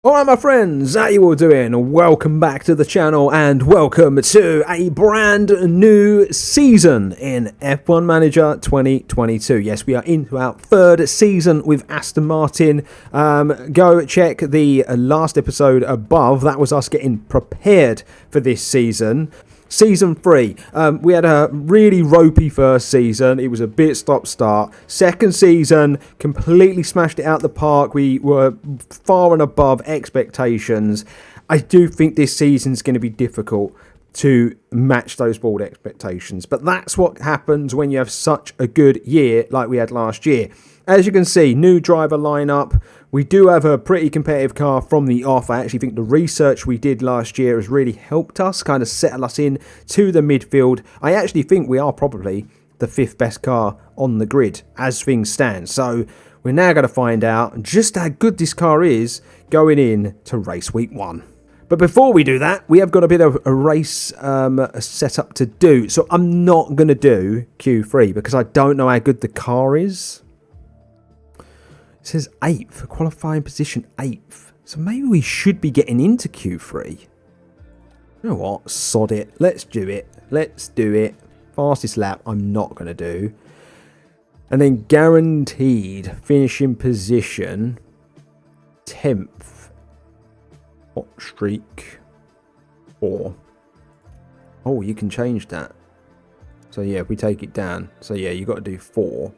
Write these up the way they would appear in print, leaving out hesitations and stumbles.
Alright my friends, how you all doing? Welcome back to the channel and welcome to a brand new season in F1 Manager 2022. Yes, we are into our third season with Aston Martin. Go check the last episode above. That was us getting prepared for this season. Season 3, we had a really ropey first season. It was a bit stop-start. Second season, completely smashed it out the park. We were far and above expectations. I do think this season's going to be difficult to match those bold expectations. But that's what happens when you have such a good year like we had last year. As you can see, new driver lineup. We do have a pretty competitive car from the off. I actually think the research we did last year has really helped us kind of settle us in to the midfield. I actually think we are probably the 5th best car on the grid as things stand. So we're now going to find out just how good this car is going in to race week 1. But before we do that, we have got a bit of a race setup to do. So I'm not going to do Q3 because I don't know how good the car is. It says 8th, qualifying position 8th. So maybe we should be getting into Q3. You know what? Sod it. Let's do it. Let's do it. Fastest lap, I'm not going to do. And then guaranteed finishing position 10th. Hot streak 4. Oh, you can change that. So yeah, if we take it down. So yeah, you got to do 4.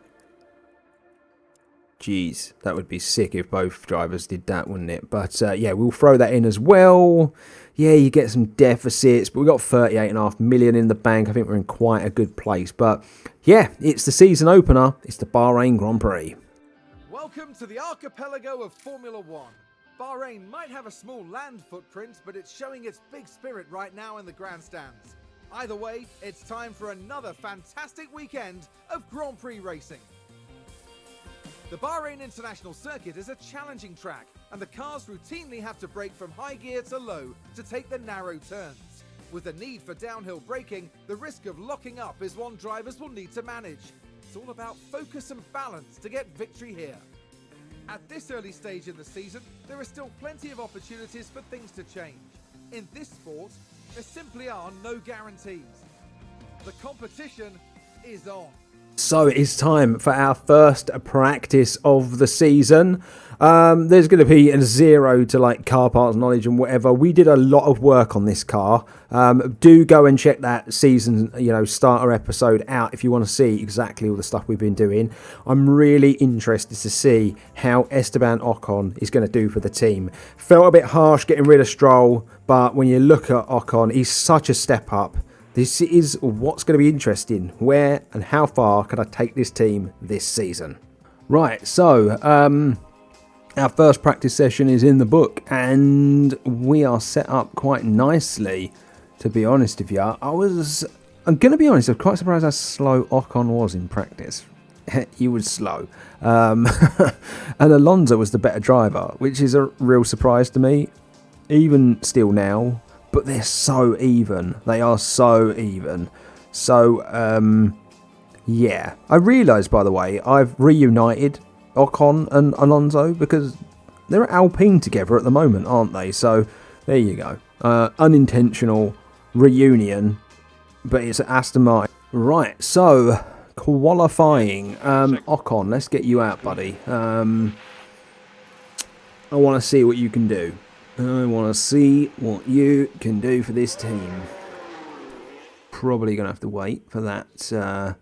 Jeez, that would be sick if both drivers did that, wouldn't it? But yeah, we'll throw that in as well. Yeah, you get some deficits, but we've got 38.5 million in the bank. I think we're in quite a good place. But yeah, it's the season opener. It's the Bahrain Grand Prix. Welcome to the archipelago of Formula One. Bahrain might have a small land footprint, but it's showing its big spirit right now in the grandstands. Either way, it's time for another fantastic weekend of Grand Prix racing. The Bahrain International Circuit is a challenging track, and the cars routinely have to brake from high gear to low to take the narrow turns. With the need for downhill braking, the risk of locking up is one drivers will need to manage. It's all about focus and balance to get victory here. At this early stage in the season, there are still plenty of opportunities for things to change. In this sport, there simply are no guarantees. The competition is on. So it's time for our first practice of the season. There's going to be a 0 to like car parts knowledge and whatever. We did a lot of work on this car. Do go and check that season, starter episode out if you want to see exactly all the stuff we've been doing. I'm really interested to see how Esteban Ocon is going to do for the team. Felt a bit harsh getting rid of Stroll, but when you look at Ocon, he's such a step up. This is what's going to be interesting. Where and how far can I take this team this season? Right, so our first practice session is in the book, and we are set up quite nicely, to be honest with you. I'm going to be honest, I'm quite surprised how slow Ocon was in practice. He was slow. And Alonso was the better driver, which is a real surprise to me, even still now. But they're so even. They are so even. So, yeah. I realised, by the way, I've reunited Ocon and Alonso because they're at Alpine together at the moment, aren't they? So, there you go. Unintentional reunion, but it's at Aston Martin. Right, so, qualifying. Ocon, let's get you out, buddy. I want to see what you can do. I want to see what you can do for this team. Probably going to have to wait for that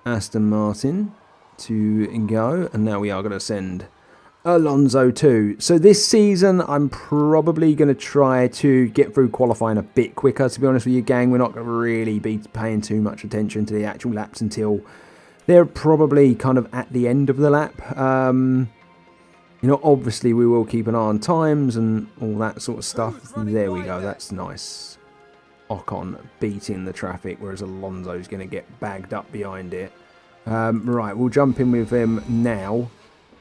Aston Martin to go. And now we are going to send Alonso too. So this season, I'm probably going to try to get through qualifying a bit quicker. To be honest with you, gang, we're not going to really be paying too much attention to the actual laps until they're probably kind of at the end of the lap. Obviously we will keep an eye on times and all that sort of stuff. There we go, that's nice. Ocon beating the traffic, whereas Alonso's going to get bagged up behind it. Right, we'll jump in with him now,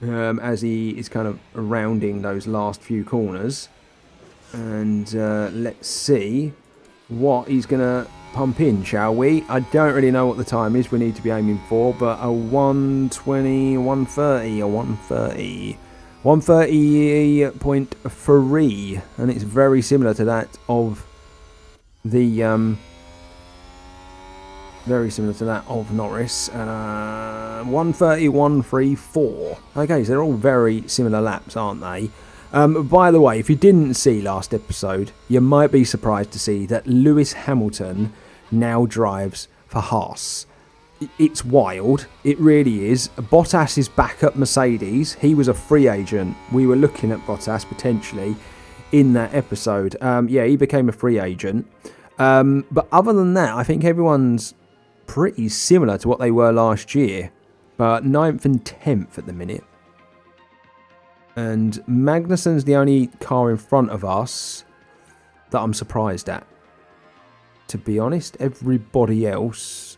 as he is kind of rounding those last few corners. And let's see what he's going to pump in, shall we? I don't really know what the time is we need to be aiming for, but a 1:20, 1:30, a 1:30. 130.3, and it's very similar to that of the Norris. 130.134. Okay, so they're all very similar laps, aren't they? By the way, if you didn't see last episode, you might be surprised to see that Lewis Hamilton now drives for Haas. It's wild. It really is. Bottas is back at Mercedes. He was a free agent. We were looking at Bottas potentially in that episode. Yeah, he became a free agent. But other than that, I think everyone's pretty similar to what they were last year. But 9th and 10th at the minute. And Magnussen's the only car in front of us that I'm surprised at. To be honest, everybody else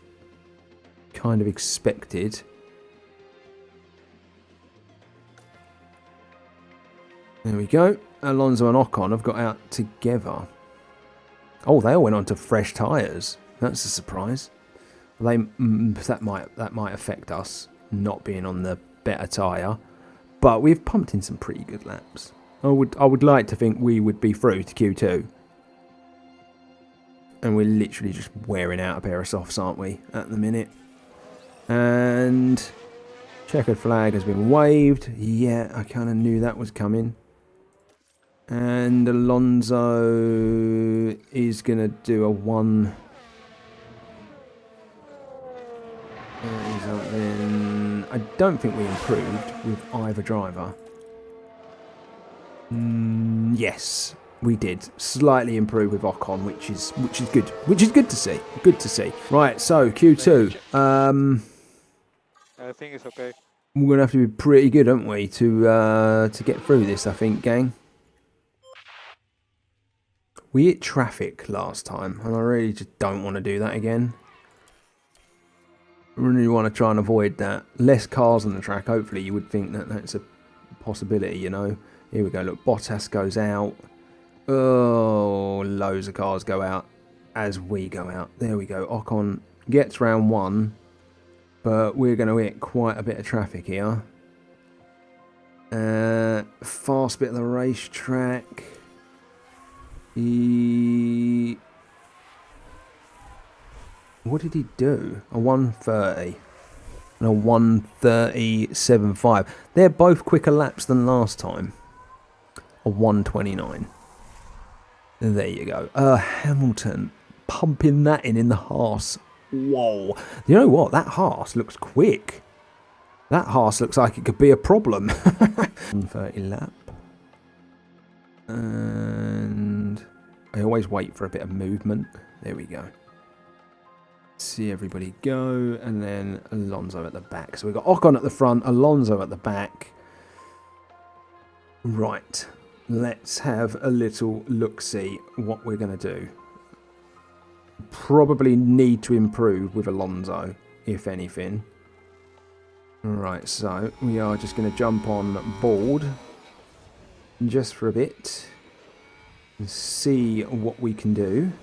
kind of expected. There we go. Alonso and Ocon have got out together. Oh, they all went on to fresh tyres. That's a surprise. That might affect us not being on the better tyre, but we've pumped in some pretty good laps. I would like to think we would be through to Q2. And we're literally just wearing out a pair of softs, aren't we, at the minute? And checkered flag has been waved. Yeah, I kind of knew that was coming. And Alonso is going to do a 1. I don't think we improved with either driver. Yes, we did slightly improve with Ocon, which is good. Which is good to see. Good to see. Right, so Q2. I think it's okay. We're gonna have to be pretty good, aren't we, to get through this? I think, gang. We hit traffic last time, and I really just don't want to do that again. I really want to try and avoid that. Less cars on the track. Hopefully, you would think that that's a possibility, you know. Here we go. Look, Bottas goes out. Oh, loads of cars go out as we go out. There we go. Ocon gets round 1, but we're going to hit quite a bit of traffic here. Fast bit of the racetrack. What did he do? A 130 and a 137.5. They're both quicker laps than last time. A 129. There you go. Hamilton pumping that in the Haas. Whoa. You know what? That Haas looks quick. That Haas looks like it could be a problem. 130 lap. And I always wait for a bit of movement. There we go. See everybody go, and then Alonso at the back. So we've got Ocon at the front, Alonso at the back. Right, let's have a little look-see what we're going to do. Probably need to improve with Alonso, if anything. Right, so we are just going to jump on board just for a bit and see what we can do.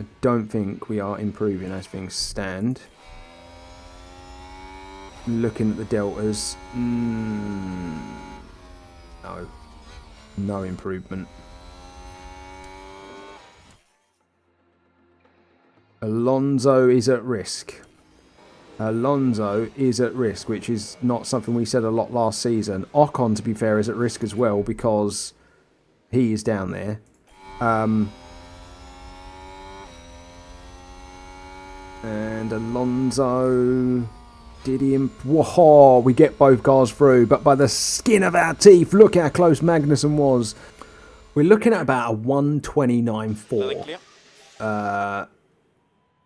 I don't think we are improving as things stand. Looking at the deltas, no improvement. Alonso is at risk. Alonso is at risk, which is not something we said a lot last season. Ocon, to be fair, is at risk as well because he is down there. And Alonso, did he... Whoa, we get both cars through, but by the skin of our teeth. Look how close Magnussen was. We're looking at about a 129.4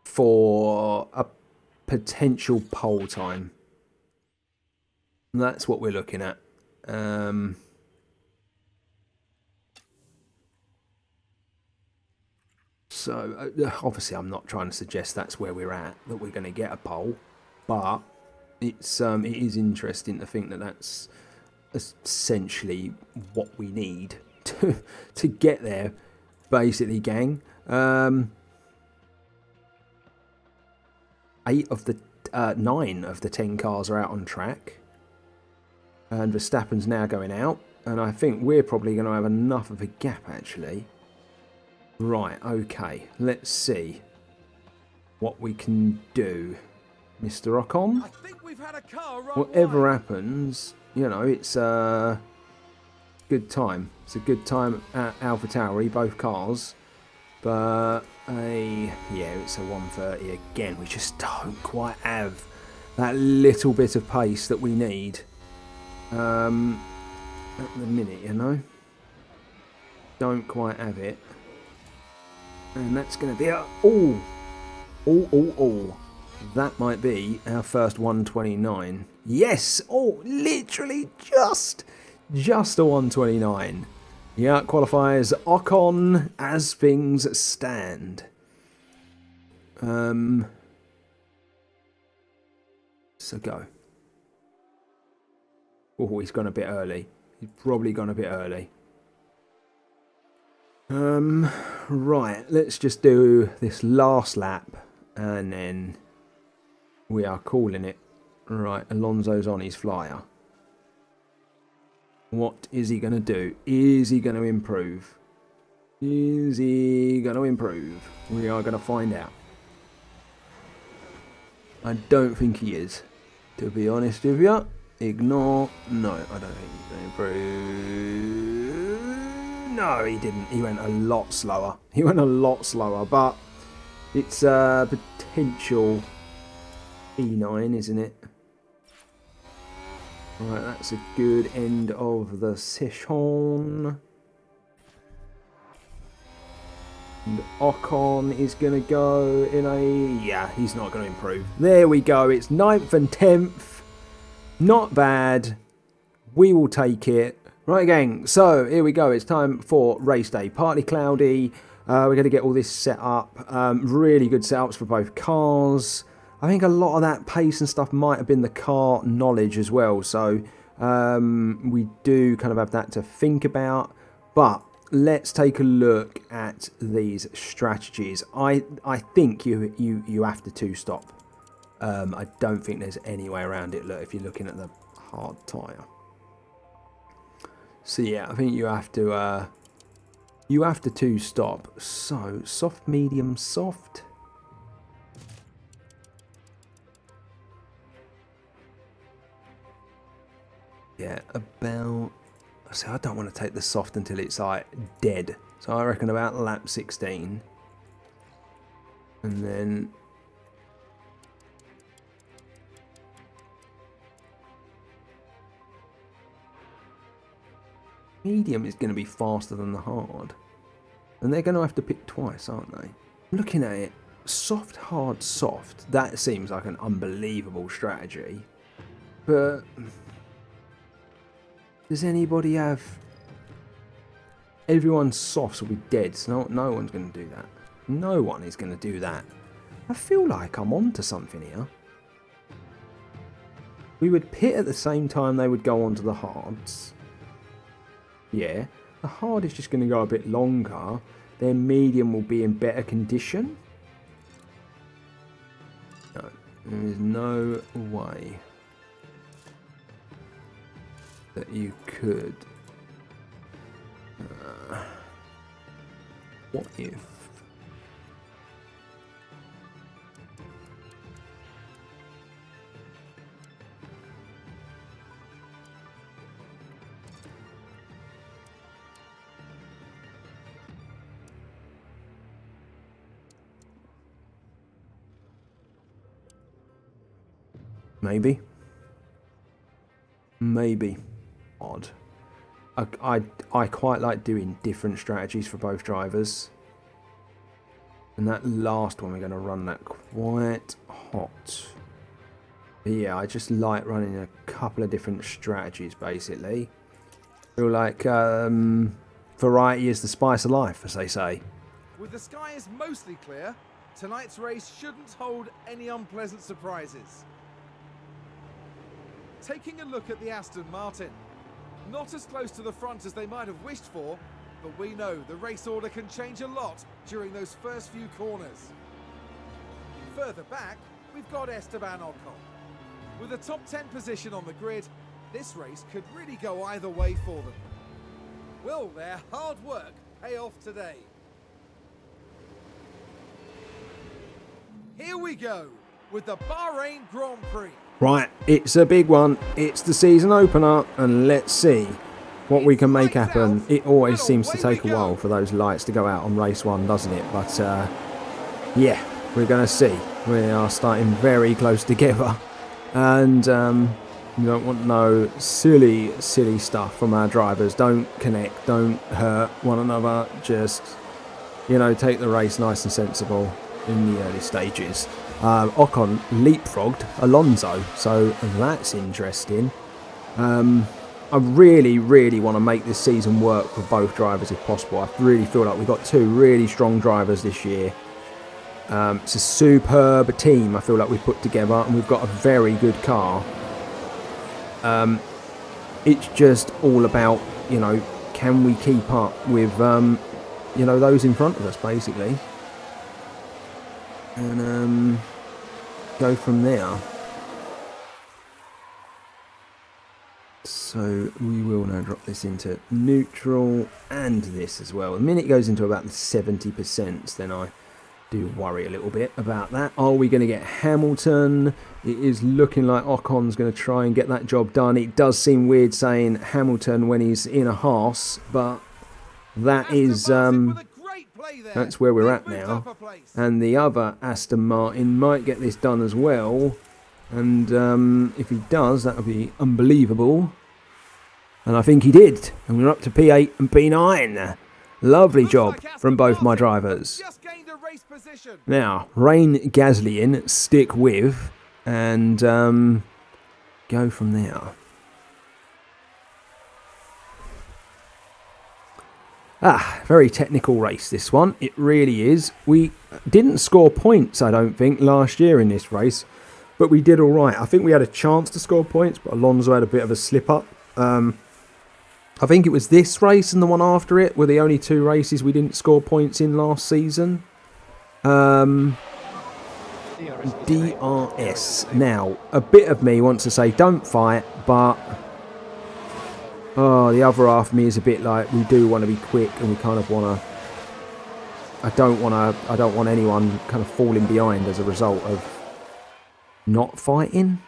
for a potential pole time. That's what we're looking at. So, obviously, I'm not trying to suggest that's where we're at, that we're going to get a pole, but it is interesting to think that that's essentially what we need to get there, basically, gang. 9 of the 10 cars are out on track. And Verstappen's now going out. And I think we're probably going to have enough of a gap, actually. Right, okay. Let's see what we can do. Mr. Ocon. I think we've had a car run Whatever wide. happens, you know, it's a good time. It's a good time at AlphaTauri, both cars. But, yeah, it's a 130 again. We just don't quite have that little bit of pace that we need. At the minute, you know. Don't quite have it. And that's going to be a... Oh. That might be our first 129. Yes! Oh, literally just a 129. Yeah, qualifies Ocon as things stand. So go. Oh, he's gone a bit early. He's probably gone a bit early. Right, let's just do this last lap and then we are calling it. Right, Alonso's on his flyer. What is he going to do? Is he going to improve? Is he going to improve? We are going to find out. I don't think he is. To be honest with you. Ignore. No, I don't think he's going to improve. No, he didn't. He went a lot slower. But it's a potential E9, isn't it? Right, that's a good end of the session. And Ocon is going to go in a... Yeah, he's not going to improve. There we go. It's 9th and 10th. Not bad. We will take it. Right, gang. So, here we go. It's time for race day. Partly cloudy. We're going to get all this set up. Really good setups for both cars. I think a lot of that pace and stuff might have been the car knowledge as well. So we do kind of have that to think about. But let's take a look at these strategies. I think you have to two-stop. I don't think there's any way around it. Look, if you're looking at the hard tyre. So yeah, I think you have to two-stop. So soft, medium, soft. Yeah, about... So I don't want to take the soft until it's like dead. So I reckon about lap 16. And then... medium is going to be faster than the hard. And they're going to have to pick twice, aren't they? Looking at it, soft, hard, soft. That seems like an unbelievable strategy. But... does anybody have... everyone's softs will be dead, so no one's going to do that. No one is going to do that. I feel like I'm onto something here. We would pit at the same time they would go onto the hards. Yeah, the hard is just going to go a bit longer. Their medium will be in better condition. No, there is no way that you could... what if... maybe. Odd. I quite like doing different strategies for both drivers. And that last one, we're going to run that quite hot. But yeah, I just like running a couple of different strategies, basically. Feel like variety is the spice of life, as they say. With the skies mostly clear, tonight's race shouldn't hold any unpleasant surprises. Taking a look at the Aston Martin. Not as close to the front as they might have wished for, but we know the race order can change a lot during those first few corners. Further back, we've got Esteban Ocon. With a top 10 position on the grid, This race could really go either way for them. Will their hard work pay off today? Here we go with the Bahrain Grand Prix. Right, it's a big one. It's the season opener, and let's see what we can make happen. It always seems to take a while for those lights to go out on race one, doesn't it? But yeah, we're going to see. We are starting very close together, and you don't want no silly stuff from our drivers. Don't connect, don't hurt one another. Just, you know, take the race nice and sensible in the early stages. Ocon leapfrogged Alonso, so that's interesting. I really want to make this season work for both drivers if possible. I really feel like we've got two really strong drivers this year. It's a superb team I feel like we've put together, and we've got a very good car. It's just all about, you know, can we keep up with, you know, those in front of us, basically. And go from there. So we will now drop this into neutral and this as well. The minute it goes into about the 70%, then I do worry a little bit about that. Are we going to get Hamilton? It is looking like Ocon's going to try and get that job done. It does seem weird saying Hamilton when he's in a Haas, but that is that's where we're at now. And the other Aston Martin might get this done as well. And if he does, that would be unbelievable. And I think he did. And we're up to P8 and P9. Lovely job from both my drivers. Now, rein Gasly in, stick with, and go from there. Very technical race, this one. It really is. We didn't score points, I don't think, last year in this race, but we did all right. I think we had a chance to score points, but Alonso had a bit of a slip-up. I think it was this race and the one after it were the only two races we didn't score points in last season. DRS. Now, a bit of me wants to say don't fight, but the other half of me is a bit like we do want to be quick, and we kind of want to. I don't want anyone kind of falling behind as a result of not fighting.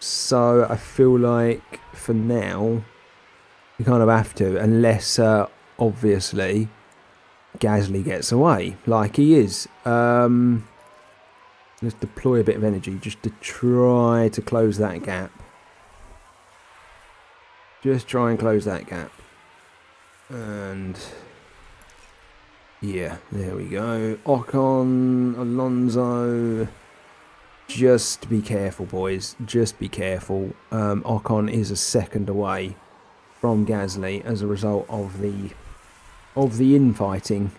So I feel like for now we kind of have to, unless obviously Gasly gets away like he is. Let's deploy a bit of energy just to try to close that gap. Just try and close that gap. And yeah, there we go. Ocon, Alonso. Just be careful, boys. Just be careful. Ocon is a second away from Gasly as a result of the infighting.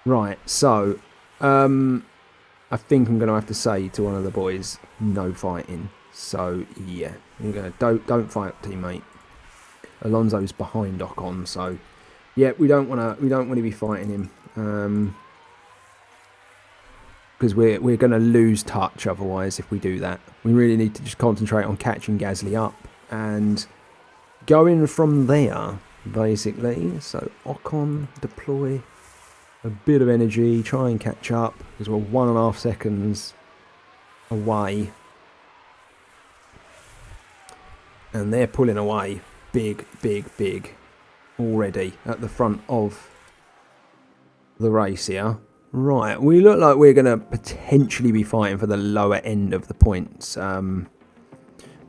Right, so I think I'm going to have to say to one of the boys, no fighting. So yeah, I'm gonna don't fight, teammate. Alonso's behind Ocon, so yeah, we don't want to be fighting him. Because we're going to lose touch otherwise if we do that. We really need to just concentrate on catching Gasly up and going from there, basically. So Ocon, deploy a bit of energy, try and catch up, because we're 1.5 seconds away. And they're pulling away big already at the front of the race here. Right, we look like we're going to potentially be fighting for the lower end of the points.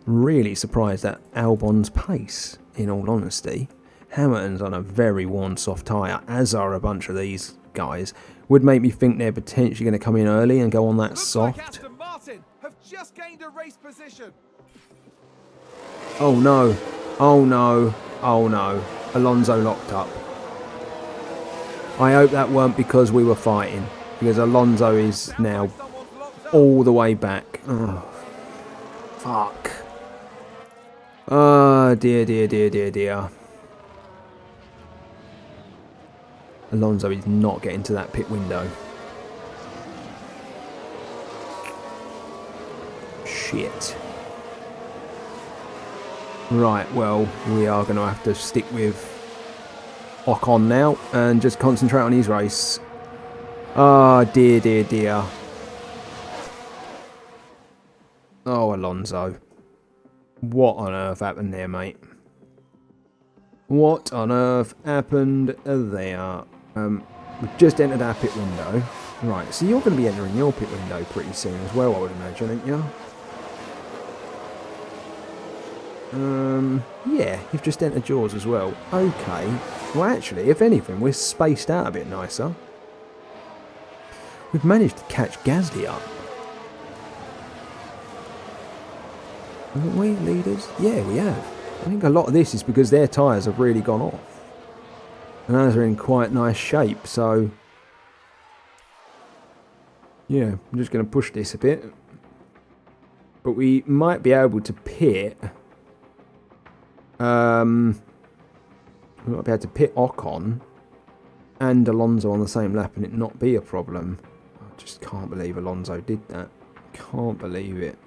Really surprised at Albon's pace, in all honesty. Hamilton's on a very worn soft tyre, as are a bunch of these guys. Would make me think they're potentially going to come in early and go on that soft. Like Aston Martin have just gained a race position. Oh no, oh no, oh no. Alonso locked up. I hope that weren't because we were fighting, because Alonso is now all the way back. Oh, fuck. Oh, dear. Alonso is not getting to that pit window. Shit. Right, well, we are going to have to stick with Ocon now and just concentrate on his race. Oh, dear, dear, dear. Oh, Alonso. What on earth happened there, mate? What on earth happened there? We've just entered our pit window. Right, so you're going to be entering your pit window pretty soon as well, I would imagine, aren't you? Yeah, you've just entered yours as well. Okay. Well, actually, if anything, we're spaced out a bit nicer. We've managed to catch Gasly up. Haven't we, leaders? Yeah, we have. I think a lot of this is because their tyres have really gone off. And ours are in quite nice shape, so... yeah, I'm just going to push this a bit. But we might be able to pit... we might be able to pit Ocon and Alonso on the same lap and it not be a problem. I just can't believe Alonso did that. Can't believe it.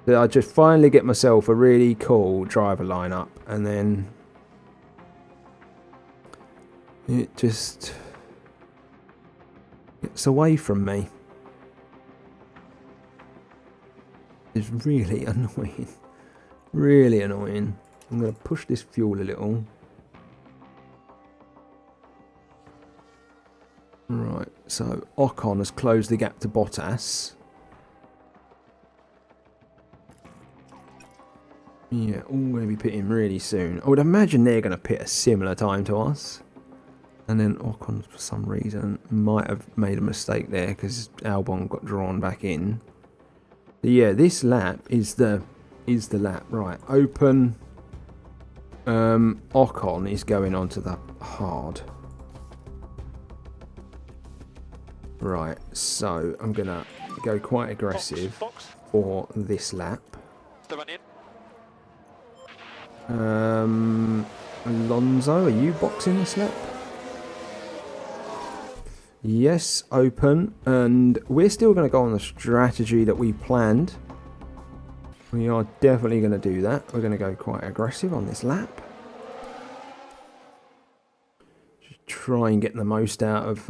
So I just finally get myself a really cool driver lineup and then it just gets away from me. It's really annoying. Really annoying. I'm going to push this fuel a little. Right, so Ocon has closed the gap to Bottas. Yeah, all going to be pitting really soon. I would imagine they're going to pit a similar time to us. And then Ocon, for some reason, might have made a mistake there because Albon got drawn back in. But yeah, this lap is the lap. Right, open. Ocon is going onto the hard. Right, so I'm going to go quite aggressive for this lap. Alonso, are you boxing this lap? Yes, open. And we're still going to go on the strategy that we planned. We are definitely going to do that. We're going to go quite aggressive on this lap. Just try and get the most out of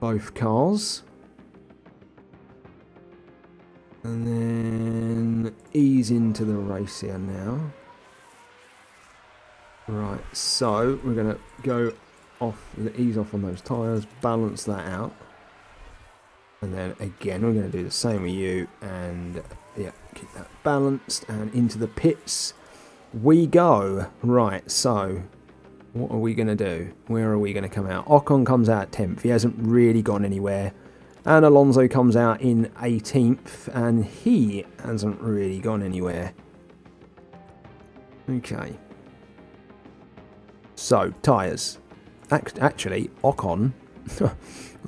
both cars. And then ease into the race here now. Right, so we're going to go off, ease off on those tyres, balance that out. And then again, we're going to do the same with you. And yeah, keep that balanced. And into the pits we go. Right, so what are we going to do? Where are we going to come out? Ocon comes out 10th. He hasn't really gone anywhere. And Alonso comes out in 18th. And he hasn't really gone anywhere. Okay. So, tyres. Actually, Ocon.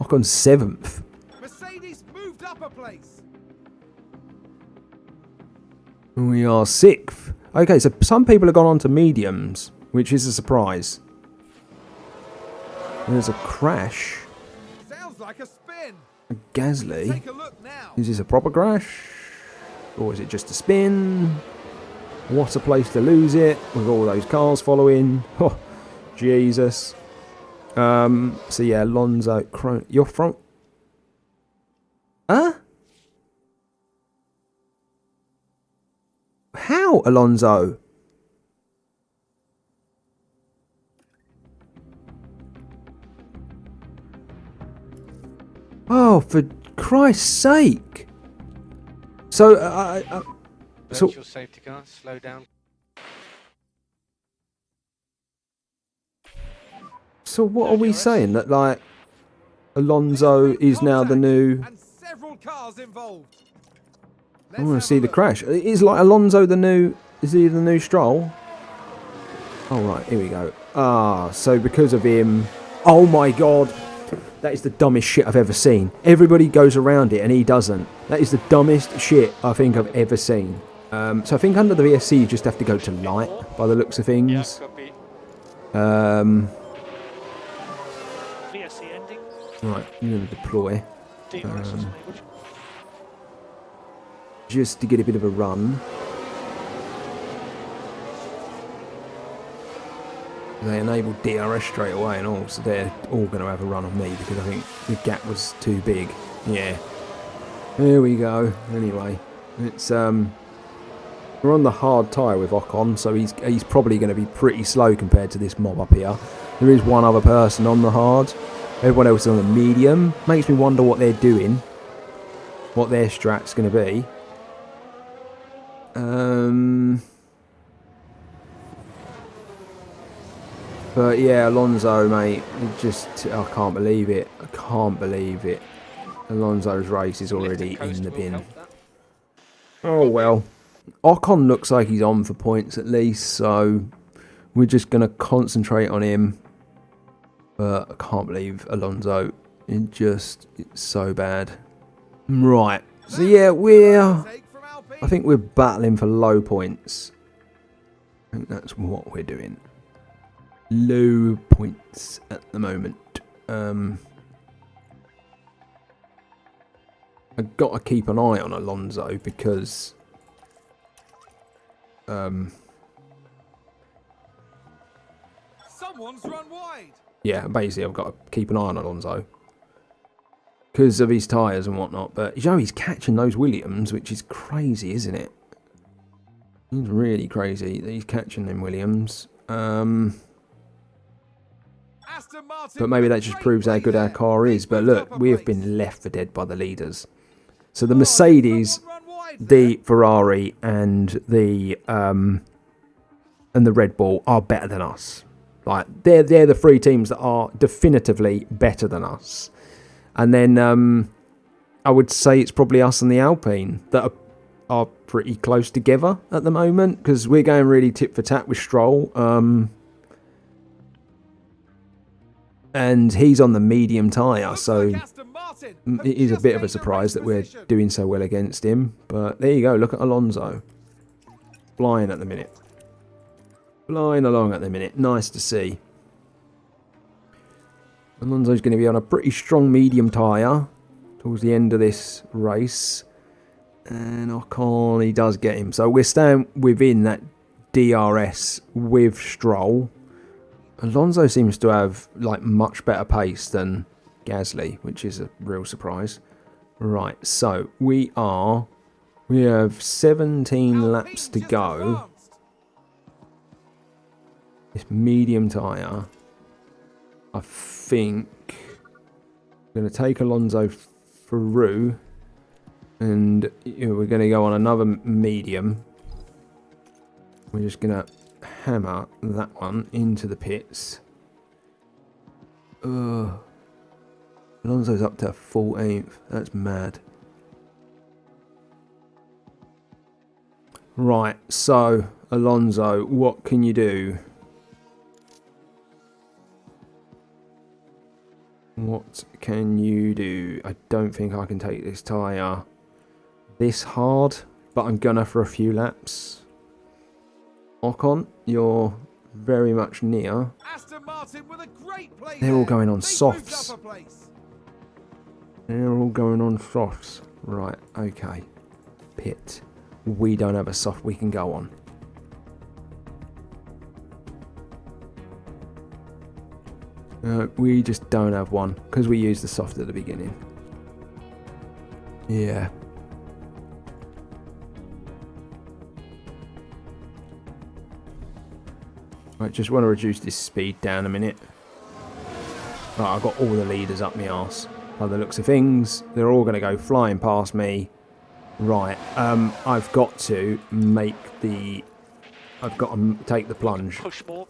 Ocon's 7th. Mercedes moved up a place. We are 6th. Okay, so some people have gone on to mediums, which is a surprise. There's a crash. Sounds like a spin. A Gasly. Take a look now. Is this a proper crash? Or is it just a spin? What a place to lose it with all those cars following. Oh, Jesus. So yeah, Alonso, you're front. Huh? How, Alonso? Oh, for Christ's sake! So, Virtual safety car, slow down. So what are we saying? That like Alonso is now the new... And several cars involved. I want to see the crash. Is like Alonso the new... Is he the new Stroll? Oh right, here we go. Ah, so because of him... Oh my god! That is the dumbest shit I've ever seen. Everybody goes around it and he doesn't. That is the dumbest shit I think I've ever seen. So I think under the VSC you just have to go to light by the looks of things. VSC ending. Right, I'm going to deploy. Just to get a bit of a run. They enabled DRS straight away and all, so they're all going to have a run on me because I think the gap was too big. Yeah. There we go. Anyway, it's we're on the hard tyre with Ocon, so he's probably going to be pretty slow compared to this mob up here. There is one other person on the hard. Everyone else is on the medium. Makes me wonder what they're doing. What their strat's going to be. But yeah, Alonso, mate, I can't believe it. I can't believe it. Alonso's race is already in the bin. Oh well. Ocon looks like he's on for points at least, so we're just going to concentrate on him. But I can't believe Alonso. It's so bad. Right. So yeah, I think we're battling for low points. I think that's what we're doing. Low points at the moment. I've got to keep an eye on Alonso because Someone's run wide. yeah, basically I've got to keep an eye on Alonso because of his tyres and whatnot. But you know, he's catching those Williams, which is crazy, isn't it? He's really crazy that he's catching them Williams. But maybe that just proves how good our car is. But look, we have been left for dead by the leaders. So the Mercedes, the Ferrari, and the Red Bull are better than us. Like they're the three teams that are definitively better than us. And then I would say it's probably us and the Alpine that are pretty close together at the moment because we're going really tit for tat with Stroll. And he's on the medium tyre, so it is a bit of a surprise that we're doing so well against him. But there you go, look at Alonso. Flying at the minute. Flying along at the minute. Nice to see. Alonso's going to be on a pretty strong medium tyre towards the end of this race. And Ocon, he does get him. So we're staying within that DRS with Stroll. Alonso seems to have like much better pace than Gasly, which is a real surprise. Right, so we have 17 laps to go. This medium tyre, I think I'm going to take Alonso through, and we're going to go on another medium. We're just going to hammer that one into the pits. Alonso's up to 14th. That's mad. Right, so Alonso, what can you do? What can you do? I don't think I can take this tyre this hard, but I'm gonna for a few laps. Ocon, you're very much near. Aston Martin with a great play. They're all going on softs. They're all going on softs. Right, okay. Pit. We don't have a soft we can go on. We just don't have one because we used the soft at the beginning. Yeah. I just want to reduce this speed down a minute. Right, I've got all the leaders up my arse. By the looks of things, they're all going to go flying past me. Right, I've got to take the plunge. Push more.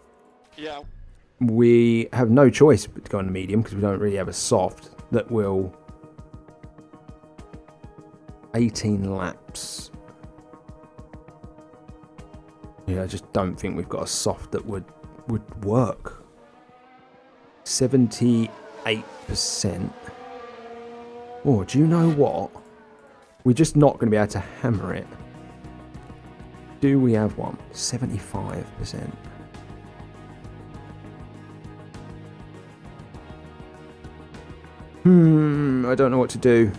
Yeah. We have no choice but to go on the medium because we don't really have a soft that will 18 laps. Yeah, I just don't think we've got a soft that would work. 78%. Oh, do you know what? We're just not going to be able to hammer it. Do we have one? 75%. I don't know what to do.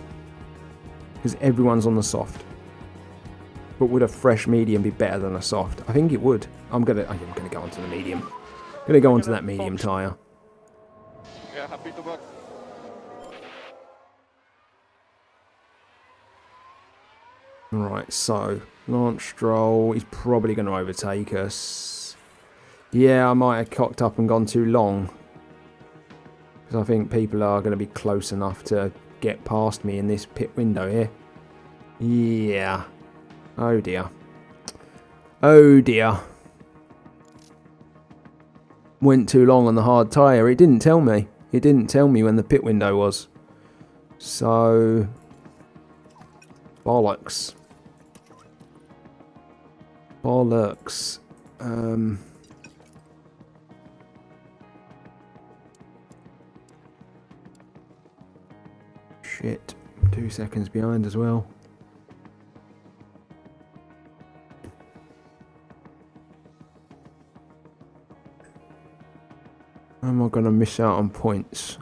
Because everyone's on the soft. But would a fresh medium be better than a soft? I think it would. I'm gonna go onto the medium. Gonna go onto that medium tyre. Yeah, happy to work. Right, so Lance Stroll, he's probably going to overtake us. Yeah, I might have cocked up and gone too long. Because I think people are going to be close enough to get past me in this pit window here. Yeah. Oh dear. Oh dear. Went too long on the hard tyre. It didn't tell me. It didn't tell me when the pit window was. So... bollocks. Bollocks. Shit. 2 seconds behind as well. Am I going to miss out on points?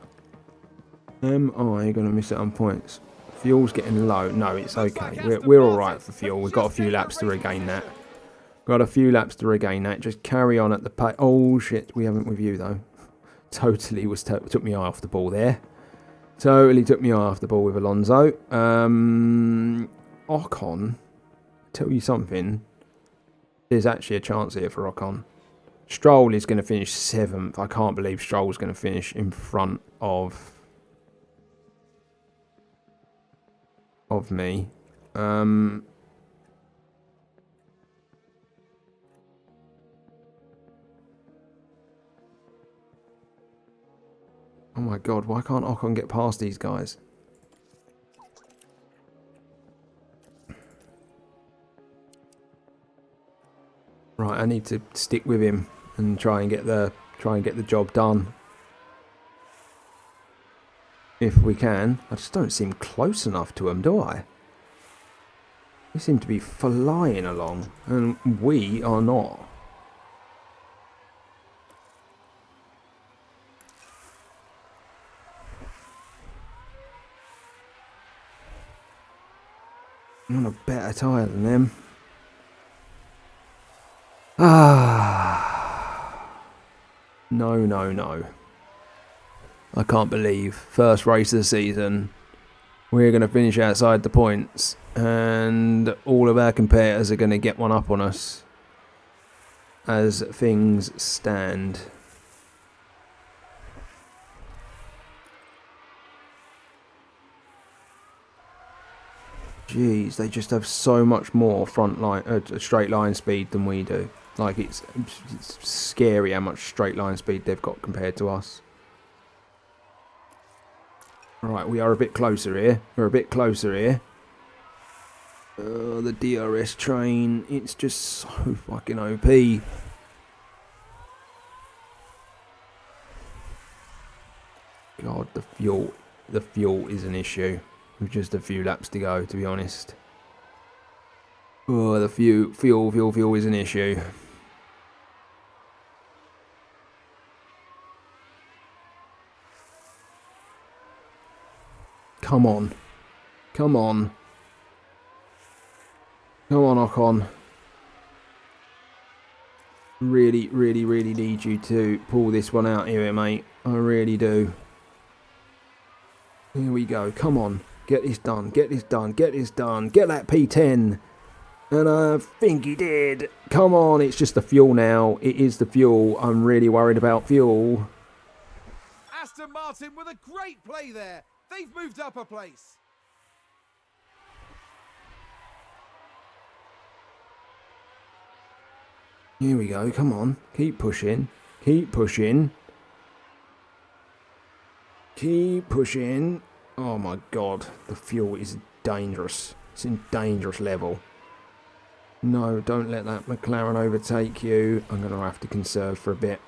Am I going to miss out on points? Fuel's getting low. No, it's okay. We're alright for fuel. We've got a few laps to regain that. Got a few laps to regain that. Just carry on at the pace. Oh shit, we haven't with you though. Totally took me eye off the ball there. Totally took me eye off the ball with Alonso. Ocon, tell you something. There's actually a chance here for Ocon. Stroll is going to finish 7th. I can't believe Stroll's going to finish in front of me. Oh my god, why can't Ocon get past these guys? Right, I need to stick with him and try and get the job done. If we can. I just don't seem close enough to him, do I? They seem to be flying along, and we are not. I'm on a better tyre than them. No, no, no. I can't believe first race of the season we're going to finish outside the points and all of our competitors are going to get one up on us as things stand. Jeez, they just have so much more straight line speed than we do. Like it's scary how much straight line speed they've got compared to us. Right, we are a bit closer here. We're a bit closer here. The DRS train, it's just so fucking OP. God, the fuel is an issue. With just a few laps to go, to be honest. Oh, the fuel is an issue. Come on. Come on. Come on, Ocon. Really, really, really need you to pull this one out here, mate. I really do. Here we go. Come on. Get this done. Get this done. Get this done. Get that P10. And I think he did. Come on. It's just the fuel now. It is the fuel. I'm really worried about fuel. Aston Martin with a great play there. They've moved up a place. Here we go. Come on. Keep pushing. Keep pushing. Keep pushing. Oh my god. The fuel is dangerous. It's in dangerous level. No, don't let that McLaren overtake you. I'm going to have to conserve for a bit.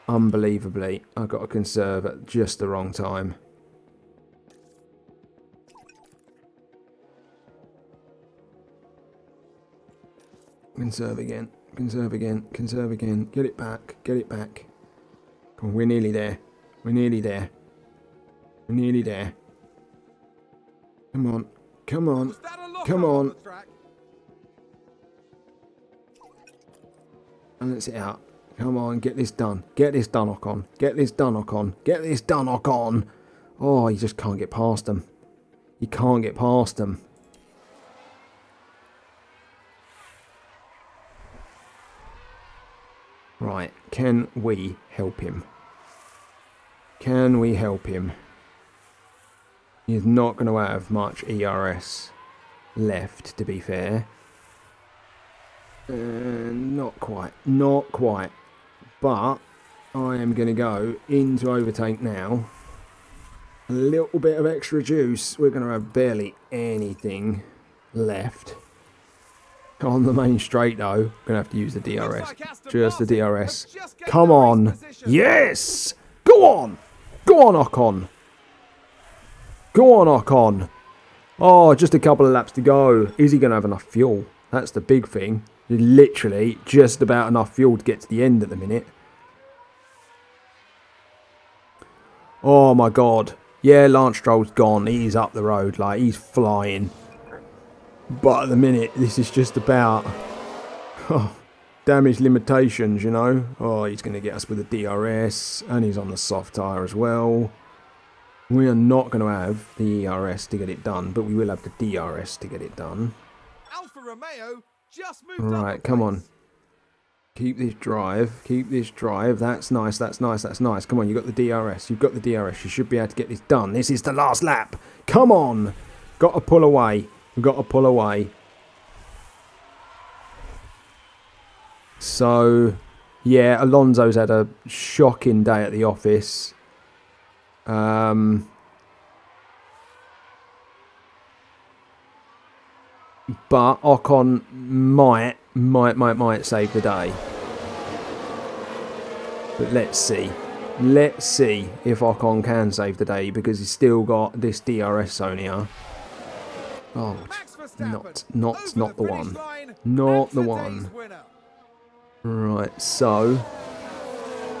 Unbelievably, I've got to conserve at just the wrong time. Conserve again. Conserve again. Conserve again. Get it back. Get it back. Come on, we're nearly there. We're nearly there. We're nearly there. Come on. Come on. Come on. Balance it out. Come on, get this done. Get this done, Ocon. Get this done, Ocon. Get this done, Ocon. Oh, you just can't get past them. You can't get past them. Right, can we help him? Can we help him? He's not going to have much ERS left, to be fair. Not quite. Not quite. But I am going to go into overtake now. A little bit of extra juice. We're going to have barely anything left. On the main straight, though, going to have to use the DRS. Just the DRS. Come on. Yes! Go on! Go on, Ocon. Go on, Ocon. Oh, just a couple of laps to go. Is he going to have enough fuel? That's the big thing. Literally just about enough fuel to get to the end at the minute. Oh, my God. Yeah, Lance Stroll's gone. He's up the road. Like, he's flying. But at the minute, this is just about damage limitations, you know. Oh, he's going to get us with the DRS. And he's on the soft tyre as well. We are not going to have the ERS to get it done. But we will have the DRS to get it done. Alfa Romeo just moved Right, come on. Keep this drive. Keep this drive. That's nice. That's nice. That's nice. Come on, you've got the DRS. You've got the DRS. You should be able to get this done. This is the last lap. Come on. Got to pull away. We've got to pull away. So, yeah, Alonso's had a shocking day at the office. But Ocon might save the day. But let's see. Let's see if Ocon can save the day because he's still got this DRS zone here. Oh, not the one. Not the one. Right, so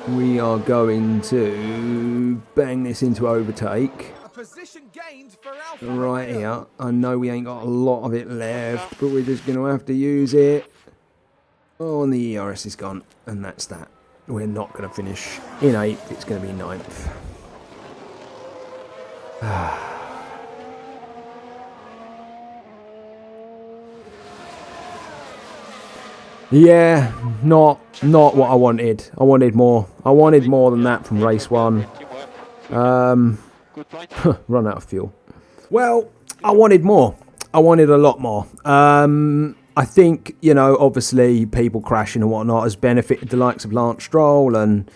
we are going to bang this into overtake. Right here. I know we ain't got a lot of it left, but we're just going to have to use it. Oh, and the ERS is gone, and that's that. We're not going to finish in 8th. It's going to be 9th. Yeah, not what I wanted. I wanted more. I wanted more than that from race 1. Run out of fuel. Well, I wanted more. I wanted a lot more. I think, you know, obviously people crashing and whatnot has benefited the likes of Lance Stroll and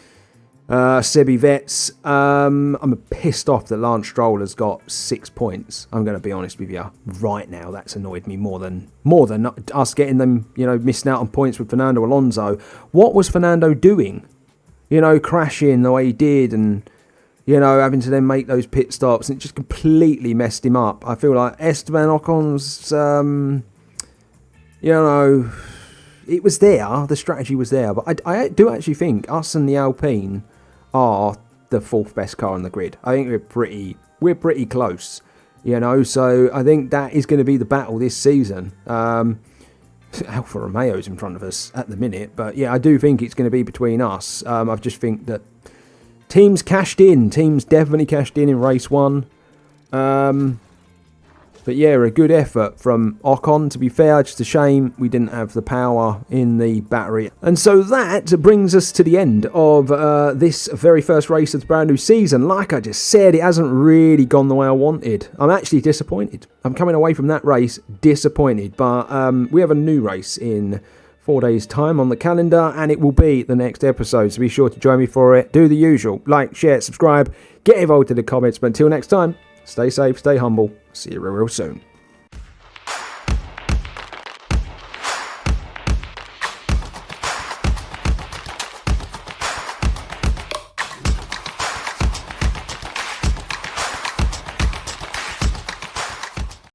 Sebi Vetz. I'm pissed off that Lance Stroll has got 6 points. I'm going to be honest with you. Right now, that's annoyed me more than us getting them, you know, missing out on points with Fernando Alonso. What was Fernando doing? You know, crashing the way he did and, you know, having to then make those pit stops. And it just completely messed him up. I feel like Esteban Ocon's, you know, it was there. The strategy was there. But I do actually think us and the Alpine are the 4th best car on the grid. I think we're pretty close, you know. So I think that is going to be the battle this season. Alfa Romeo's in front of us at the minute, but yeah, I do think it's going to be between us. I just think that teams cashed in. Teams definitely cashed in race 1. But yeah, a good effort from Ocon, to be fair. Just a shame we didn't have the power in the battery. And so that brings us to the end of this very first race of the brand new season. Like I just said, it hasn't really gone the way I wanted. I'm actually disappointed. I'm coming away from that race disappointed. But we have a new race in 4 days' time on the calendar, and it will be the next episode. So be sure to join me for it. Do the usual. Like, share, subscribe, get involved in the comments. But until next time, stay safe, stay humble. See you real soon.